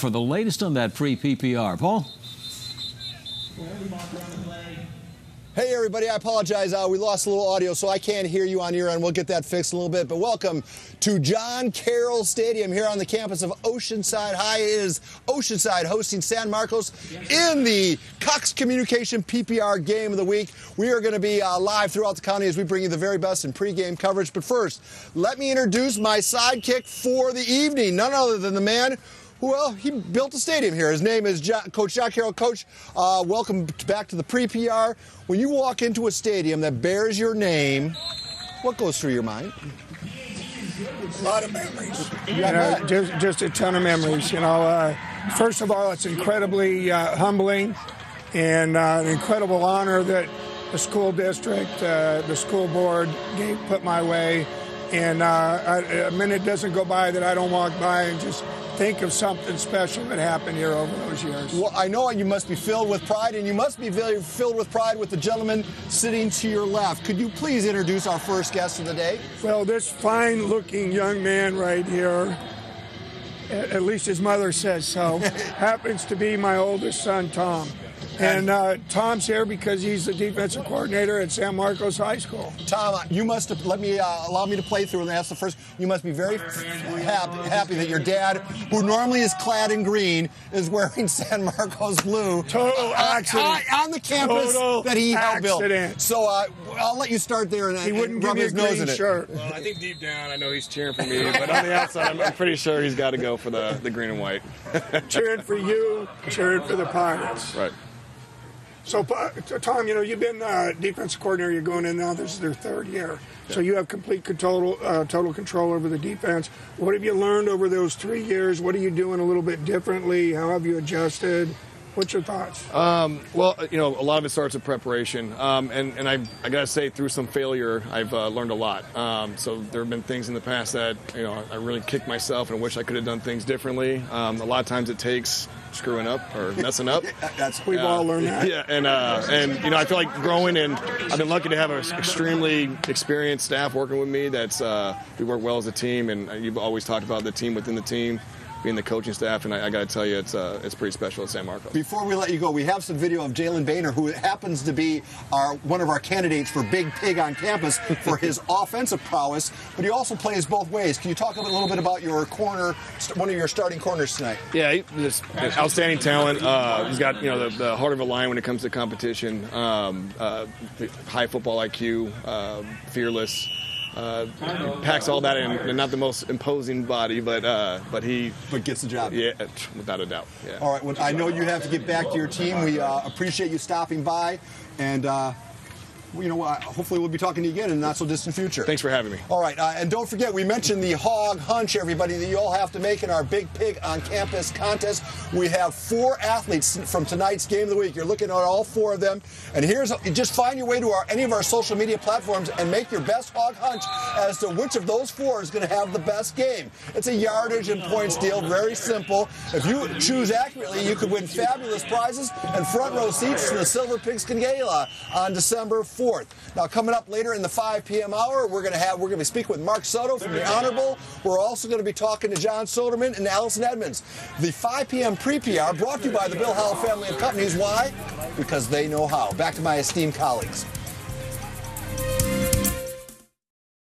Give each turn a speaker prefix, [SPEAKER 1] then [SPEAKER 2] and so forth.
[SPEAKER 1] for the latest on that pre-PPR. Paul?
[SPEAKER 2] Hey everybody, I apologize. We lost a little audio, so I can't hear you on your end. We'll get that fixed in a little bit. But welcome to John Carroll Stadium here on the campus of Oceanside High. It is Oceanside hosting San Marcos in the Cox Communication PPR Game of the Week. We are going to be live throughout the county as we bring you the very best in pregame coverage. But first, let me introduce my sidekick for the evening. None other than the man well, he built a stadium here. His name is Coach John Carroll. Coach, welcome back to the pre-PR. When you walk into a stadium that bears your name, what goes through your mind?
[SPEAKER 3] A lot of memories. Just a ton of memories. First of all, it's incredibly humbling and an incredible honor that the school district, the school board put my way. And a minute doesn't go by that I don't walk by and just think of something special that happened here over those years.
[SPEAKER 2] Well, I know you must be filled with pride, and you must be very filled with pride with the gentleman sitting to your left. Could you please introduce our first guest of the day?
[SPEAKER 3] Well, this fine-looking young man right here, at least his mother says so, happens to be my oldest son, Tom. And Tom's here because he's the defensive coordinator at San Marcos High School.
[SPEAKER 2] Tom, you must have, allow me to play through and ask the first. You must be very happy that your dad, who normally is clad in green, is wearing San Marcos blue.
[SPEAKER 3] Total accident.
[SPEAKER 2] On the campus that he helped build. So I'll let you start there and rub his nose in it.
[SPEAKER 3] Shirt.
[SPEAKER 4] Well, I think deep down I know he's cheering for me, but on the outside I'm pretty sure he's got to go for the green and white.
[SPEAKER 3] Cheering for you, cheering for the Pirates.
[SPEAKER 4] Right.
[SPEAKER 3] So, Tom, you've been defensive coordinator. You're going in now. This is their third year. Yeah. So you have complete total control over the defense. What have you learned over those 3 years? What are you doing a little bit differently? How have you adjusted? What's your thoughts?
[SPEAKER 4] Well, a lot of it starts with preparation. And I got to say, through some failure, I've learned a lot. So there have been things in the past that, I really kicked myself and wish I could have done things differently. A lot of times it takes screwing up or messing up.
[SPEAKER 3] We've all learned that.
[SPEAKER 4] Yeah, and I feel like growing, and I've been lucky to have an extremely experienced staff working with me. We work well as a team, and you've always talked about the team within the team, being the coaching staff, and I got to tell you, it's pretty special at San Marcos.
[SPEAKER 2] Before we let you go, we have some video of Jalen Boehner, who happens to be one of our candidates for Big Pig on campus for his offensive prowess, but he also plays both ways. Can you talk a little bit about your corner, one of your starting corners tonight?
[SPEAKER 4] Yeah, he's outstanding talent. He's got the heart of a lion when it comes to competition. High football IQ, fearless. Packs all that in, and not the most imposing body, but
[SPEAKER 2] gets the job.
[SPEAKER 4] Yeah, without a doubt. Yeah.
[SPEAKER 2] All right. Well, I know you have to get back to your team. We appreciate you stopping by, and hopefully we'll be talking to you again in the not so distant future.
[SPEAKER 4] Thanks for having me.
[SPEAKER 2] All right, and don't forget, we mentioned the hog hunch, everybody, that you all have to make in our Big Pig on Campus contest. We have 4 athletes from tonight's Game of the Week. You're looking at all 4 of them, and just find your way to any of our social media platforms and make your best hog hunch as to which of those 4 is going to have the best game. It's a yardage and points deal, very simple. If you choose accurately, you could win fabulous prizes and front row seats to the Silver Pigskin Gala on December 4th. Now, coming up later in the 5 p.m. hour, we're going to be speaking with Mark Soto from the Honorable. We're also going to be talking to John Soderman and Allison Edmonds. The 5 p.m. pre-PR brought to you by the Bill Howell family of companies. Why? Because they know how. Back to my esteemed colleagues.